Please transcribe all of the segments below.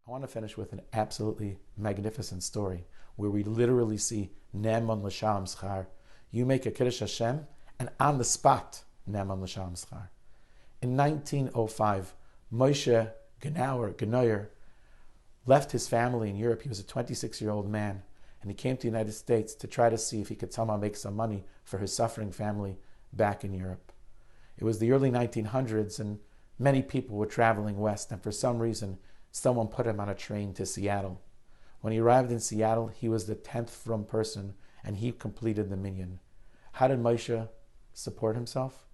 I want to finish with an absolutely magnificent story where we literally see Ne'eman l'shalom schar. You make a Kiddush Hashem, and on the spot, Ne'eman l'shalom schar. In 1905, Moshe Genoyer left his family in Europe. He was a 26-year-old man, and he came to the United States to try to see if he could somehow make some money for his suffering family back in Europe. It was the early 1900s, and many people were traveling west, and for some reason, someone put him on a train to Seattle. When he arrived in Seattle, he was the 10th from person, and he completed the minyan. How did Moshe support himself?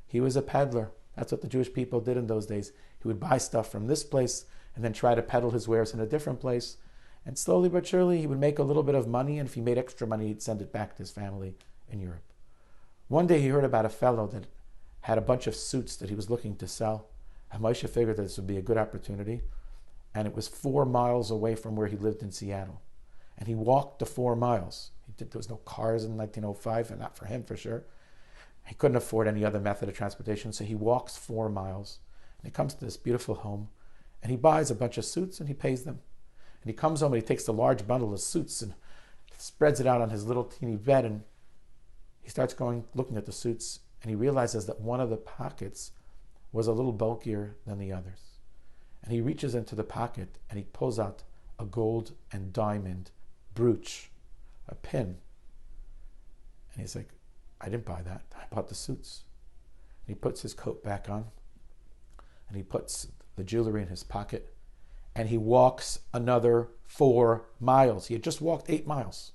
He was a peddler. That's what the Jewish people did in those days. He would buy stuff from this place and then try to peddle his wares in a different place. And slowly but surely, he would make a little bit of money, and if he made extra money, he'd send it back to his family in Europe. One day he heard about a fellow that had a bunch of suits that he was looking to sell. And Moshe figured that this would be a good opportunity. And it was 4 miles away from where he lived in Seattle. And he walked the 4 miles. There was no cars in 1905, and not for him for sure. He couldn't afford any other method of transportation, so he walks 4 miles. And he comes to this beautiful home, and he buys a bunch of suits, and he pays them. And he comes home, and he takes the large bundle of suits and spreads it out on his little teeny bed, and he starts looking at the suits, and he realizes that one of the pockets was a little bulkier than the others. And he reaches into the pocket and he pulls out a gold and diamond brooch, a pin. And he's like, I didn't buy that. I bought the suits. And he puts his coat back on and he puts the jewelry in his pocket and he walks another 4 miles. He had just walked 8 miles.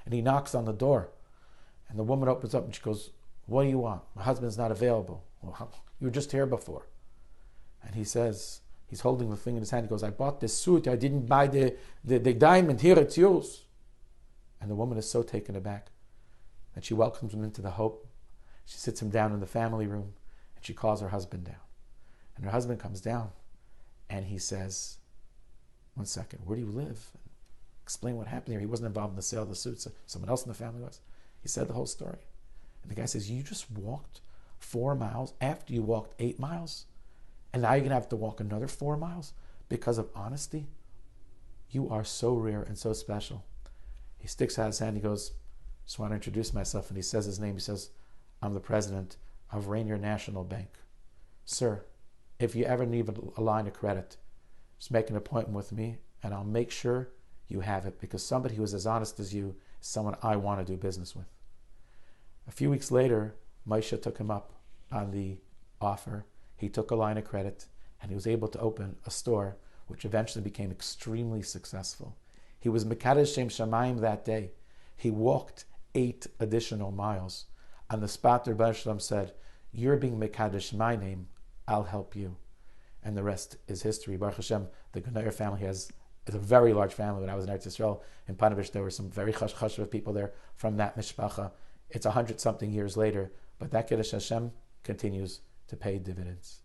And he knocks on the door. And the woman opens up and she goes, what do you want? My husband's not available. Well, you were just here before. And he says, he's holding the thing in his hand. He goes, I bought this suit. I didn't buy the diamond. Here, it's yours. And the woman is so taken aback that she welcomes him into the hope. She sits him down in the family room and she calls her husband down. And her husband comes down and he says, 1 second, where do you live? Explain what happened here. He wasn't involved in the sale of the suits. Someone else in the family was. He said the whole story. And the guy says, you just walked 4 miles after you walked 8 miles? And now you're going to have to walk another 4 miles because of honesty? You are so rare and so special. He sticks out his hand. He goes, just want to introduce myself. And he says his name. He says, I'm the president of Rainier National Bank. Sir, if you ever need a line of credit, just make an appointment with me and I'll make sure you have it, because somebody who is as honest as you is someone I want to do business with. A few weeks later, Moshe took him up on the offer. He took a line of credit and he was able to open a store which eventually became extremely successful. He was Mekadesh Shem Shamayim that day. He walked 8 additional miles. On the spot, the Rebbe Shalom said, you're being Mekadesh my name, I'll help you. And the rest is history. Baruch Hashem, the Genoyer family is a very large family. When I was in Eretz Yisrael, in Panovich, there were some very chashuv people there from that mishpacha. It's 100-something years later, but that Kiddush Hashem continues to pay dividends.